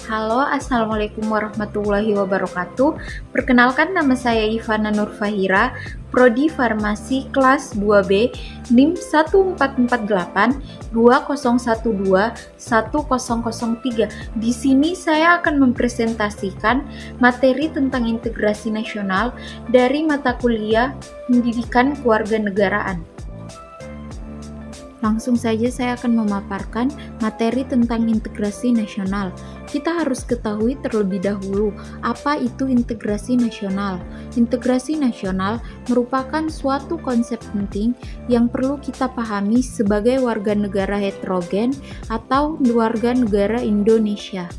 Halo, Assalamualaikum warahmatullahi wabarakatuh. Perkenalkan, nama saya Ivana Nur Fahira, Prodi Farmasi kelas 2B, NIM 1448 2012 1003. Di sini saya akan mempresentasikan materi tentang integrasi nasional dari mata kuliah Pendidikan Kewarganegaraan. Langsung saja saya akan memaparkan materi tentang integrasi nasional. Kita harus ketahui terlebih dahulu apa itu integrasi nasional. Integrasi nasional merupakan suatu konsep penting yang perlu kita pahami sebagai warga negara heterogen atau warga negara Indonesia.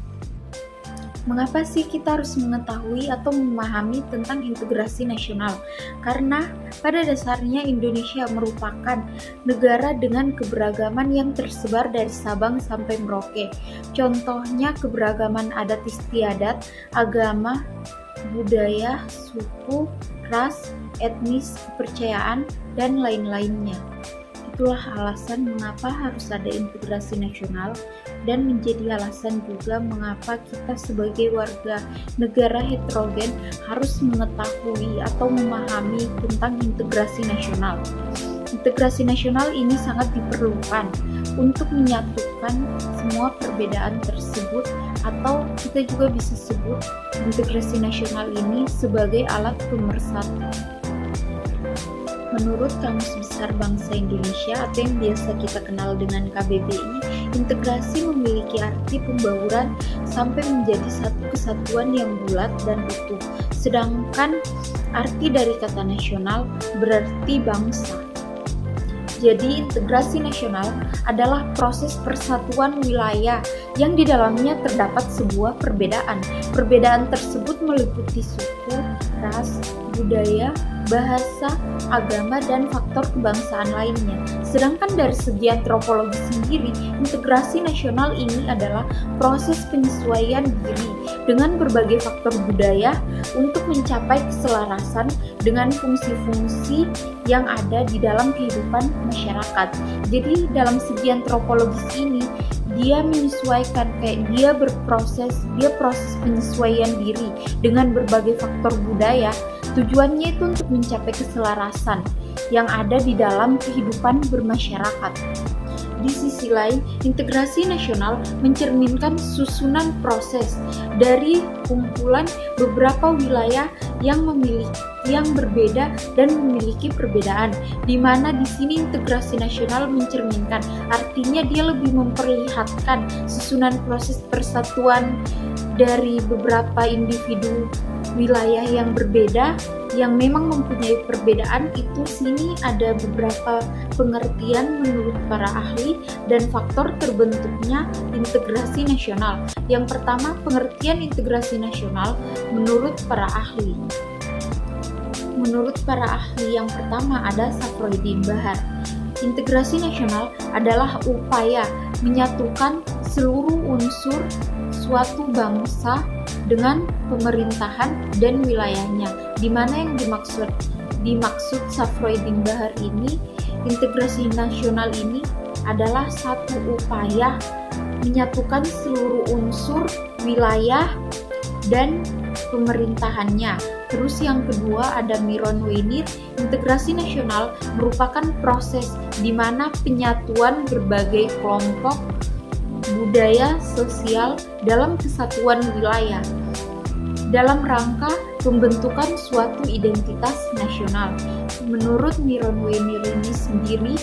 Mengapa sih kita harus mengetahui atau memahami tentang integrasi nasional? Karena pada dasarnya Indonesia merupakan negara dengan keberagaman yang tersebar dari Sabang sampai Merauke. Contohnya keberagaman adat istiadat, agama, budaya, suku, ras, etnis, kepercayaan, dan lain-lainnya. Itulah alasan mengapa harus ada integrasi nasional dan menjadi alasan juga mengapa kita sebagai warga negara heterogen harus mengetahui atau memahami tentang integrasi nasional. Integrasi nasional ini sangat diperlukan untuk menyatukan semua perbedaan tersebut, atau kita juga bisa sebut integrasi nasional ini sebagai alat pemersatu. Menurut Kamus Besar Bangsa Indonesia atau yang biasa kita kenal dengan KBBI, integrasi memiliki arti pembauran sampai menjadi satu kesatuan yang bulat dan utuh. Sedangkan arti dari kata nasional berarti bangsa. Jadi integrasi nasional adalah proses persatuan wilayah yang di dalamnya terdapat sebuah perbedaan. Perbedaan tersebut meliputi suku, ras, budaya, bahasa, agama, dan faktor kebangsaan lainnya. Sedangkan dari segi antropologi sendiri, integrasi nasional ini adalah proses penyesuaian diri dengan berbagai faktor budaya untuk mencapai keselarasan dengan fungsi-fungsi yang ada di dalam kehidupan masyarakat. Jadi dalam segi antropologis ini, dia menyesuaikan, dia proses penyesuaian diri dengan berbagai faktor budaya. Tujuannya itu untuk mencapai keselarasan yang ada di dalam kehidupan bermasyarakat. Di sisi lain, integrasi nasional mencerminkan susunan proses dari kumpulan beberapa wilayah yang berbeda dan memiliki perbedaan, di mana di sini integrasi nasional mencerminkan, artinya dia lebih memperlihatkan susunan proses persatuan dari beberapa individu wilayah yang berbeda yang memang mempunyai perbedaan. Itu sini ada beberapa pengertian menurut para ahli dan faktor terbentuknya integrasi nasional. Yang pertama, pengertian integrasi nasional menurut para ahli. Menurut para ahli yang pertama ada Safroidin Bahar. Integrasi nasional adalah upaya menyatukan seluruh unsur suatu bangsa dengan pemerintahan dan wilayahnya. Di mana yang dimaksud Safroidin Bahar ini, integrasi nasional ini adalah satu upaya menyatukan seluruh unsur wilayah dan pemerintahannya. Terus yang kedua ada Miron Weinir, integrasi nasional merupakan proses di mana penyatuan berbagai kelompok budaya sosial dalam kesatuan wilayah dalam rangka pembentukan suatu identitas nasional. Menurut Miron Weinir ini sendiri,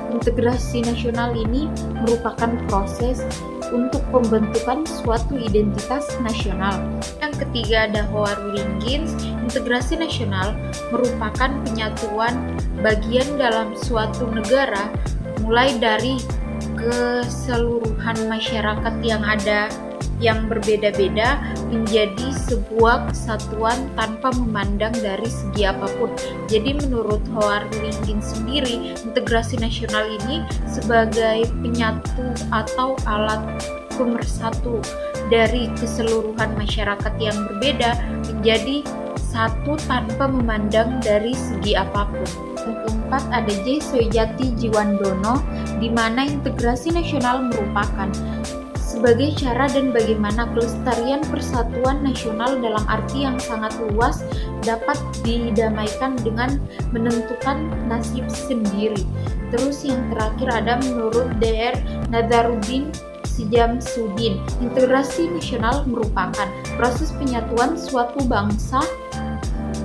integrasi nasional ini merupakan proses untuk pembentukan suatu identitas nasional. Yang ketiga ada Howard Wilkins, integrasi nasional merupakan penyatuan bagian dalam suatu negara mulai dari keseluruhan masyarakat yang ada yang berbeda-beda menjadi sebuah kesatuan tanpa memandang dari segi apapun. Jadi menurut Howard Wilkins sendiri, integrasi nasional ini sebagai penyatu atau alat pemersatu dari keseluruhan masyarakat yang berbeda menjadi satu tanpa memandang dari segi apapun. Yang keempat ada J. Soejati Jiwandono, di mana integrasi nasional merupakan sebagai cara dan bagaimana kelestarian persatuan nasional dalam arti yang sangat luas dapat didamaikan dengan menentukan nasib sendiri. Terus yang terakhir ada menurut Dr. Nadzaruddin Syamsuddin, integrasi nasional merupakan proses penyatuan suatu bangsa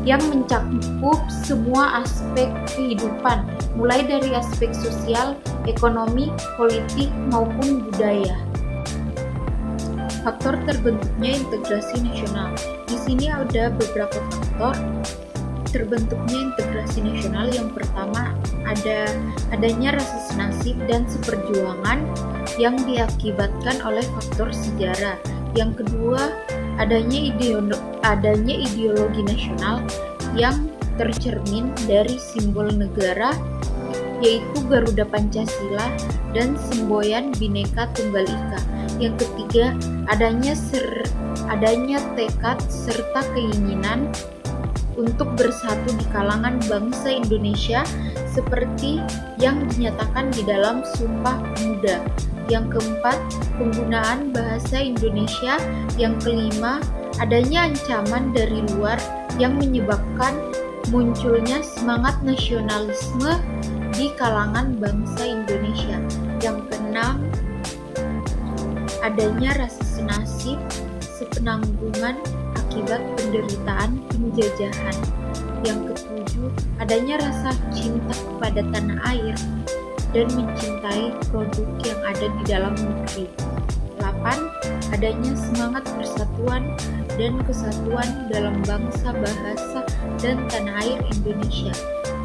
yang mencakup semua aspek kehidupan, mulai dari aspek sosial, ekonomi, politik, maupun budaya. Faktor terbentuknya integrasi nasional. Di sini ada beberapa faktor terbentuknya integrasi nasional. Yang pertama, adanya rasa senasib dan seperjuangan yang diakibatkan oleh faktor sejarah. Yang kedua, adanya ideologi nasional yang tercermin dari simbol negara, yaitu Garuda Pancasila dan semboyan Bhinneka Tunggal Ika. Yang ketiga, adanya tekad serta keinginan untuk bersatu di kalangan bangsa Indonesia seperti yang dinyatakan di dalam Sumpah Pemuda. Yang keempat, penggunaan bahasa Indonesia. Yang kelima, adanya ancaman dari luar yang menyebabkan munculnya semangat nasionalisme di kalangan bangsa Indonesia. Yang keenam, adanya rasa senasib sepenanggungan akibat penderitaan penjajahan. Yang ketujuh, adanya rasa cinta kepada tanah air dan mencintai produk yang ada di dalam negeri. 8. Adanya semangat persatuan dan kesatuan dalam bangsa, bahasa, dan tanah air Indonesia.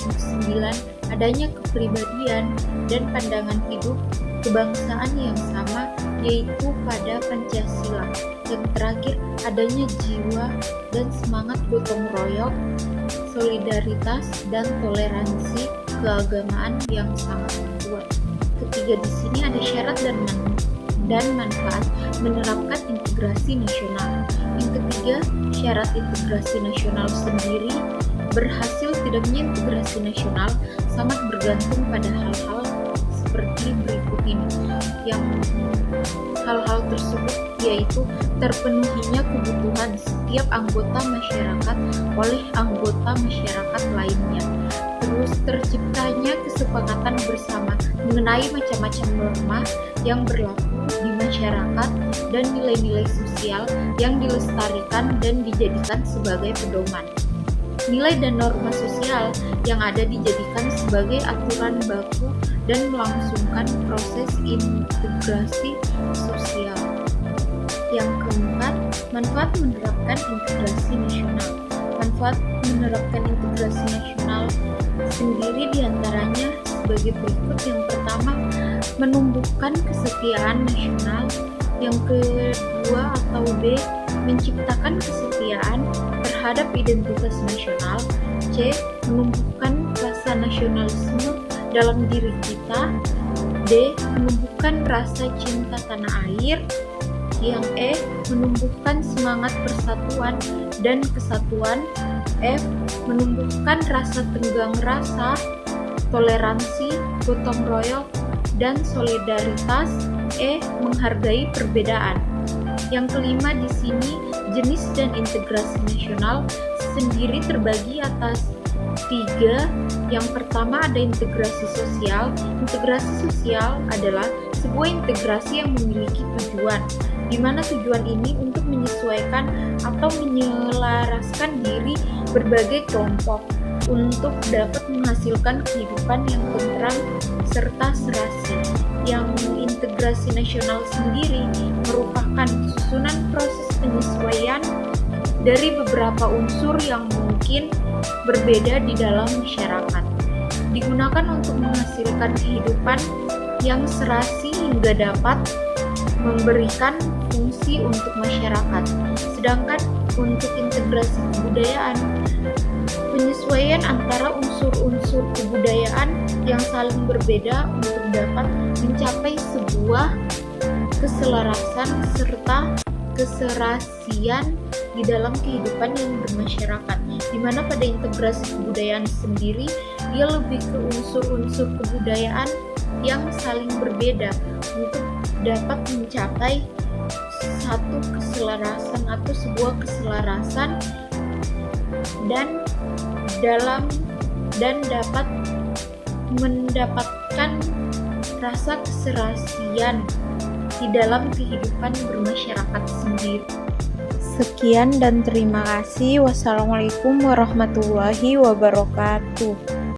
Yang 9. Adanya kepribadian dan pandangan hidup kebangsaan yang sama, yaitu pada Pancasila. Yang terakhir, adanya jiwa dan semangat gotong royong, solidaritas, dan toleransi keagamaan yang sangat kuat. Ketiga, di sini ada syarat dan manfaat menerapkan integrasi nasional. Yang ketiga, syarat integrasi nasional sendiri. Berhasil tidaknya integrasi nasional sangat bergantung pada hal-hal seperti berikut ini. Yang hal-hal tersebut yaitu terpenuhinya kebutuhan setiap anggota masyarakat oleh anggota masyarakat lainnya. Terus terciptanya kesepakatan bersama mengenai macam-macam norma yang berlaku di masyarakat dan nilai-nilai sosial yang dilestarikan dan dijadikan sebagai pedoman. Nilai dan norma sosial yang ada dijadikan sebagai aturan baku dan melangsungkan proses integrasi sosial. Yang keempat, manfaat menerapkan integrasi nasional. Manfaat menerapkan integrasi nasional sendiri diantaranya sebagai berikut. Yang pertama, menumbuhkan kesetiaan nasional. Yang kedua atau B, menciptakan kesetiaan terhadap identitas nasional. C, menumbuhkan rasa nasionalisme dalam diri kita. D, menumbuhkan rasa cinta tanah air. Yang E, menumbuhkan semangat persatuan dan kesatuan. F, menumbuhkan rasa tenggang rasa, toleransi, gotong royong, dan solidaritas. E, menghargai perbedaan. Yang kelima di sini, jenis dan integrasi nasional sendiri terbagi atas 3. Yang pertama ada integrasi sosial. Integrasi sosial adalah sebuah integrasi yang memiliki tujuan, di mana tujuan ini untuk menyesuaikan atau menyelaraskan diri berbagai kelompok untuk dapat menghasilkan kehidupan yang tentram serta serasi. Yang integrasi nasional sendiri merupakan susunan proses penyesuaian dari beberapa unsur yang mungkin berbeda di dalam masyarakat, digunakan untuk menghasilkan kehidupan yang serasi hingga dapat memberikan fungsi untuk masyarakat. Sedangkan untuk integrasi kebudayaan, penyesuaian antara unsur-unsur kebudayaan yang saling berbeda untuk dapat mencapai sebuah keselarasan serta keserasian di dalam kehidupan yang bermasyarakat, di mana pada integrasi kebudayaan sendiri dia lebih ke unsur-unsur kebudayaan yang saling berbeda untuk dapat mencapai satu keselarasan atau sebuah keselarasan dan dapat mendapatkan rasa keserasian di dalam kehidupan bermasyarakat sendiri. Sekian dan terima kasih. Wassalamualaikum warahmatullahi wabarakatuh.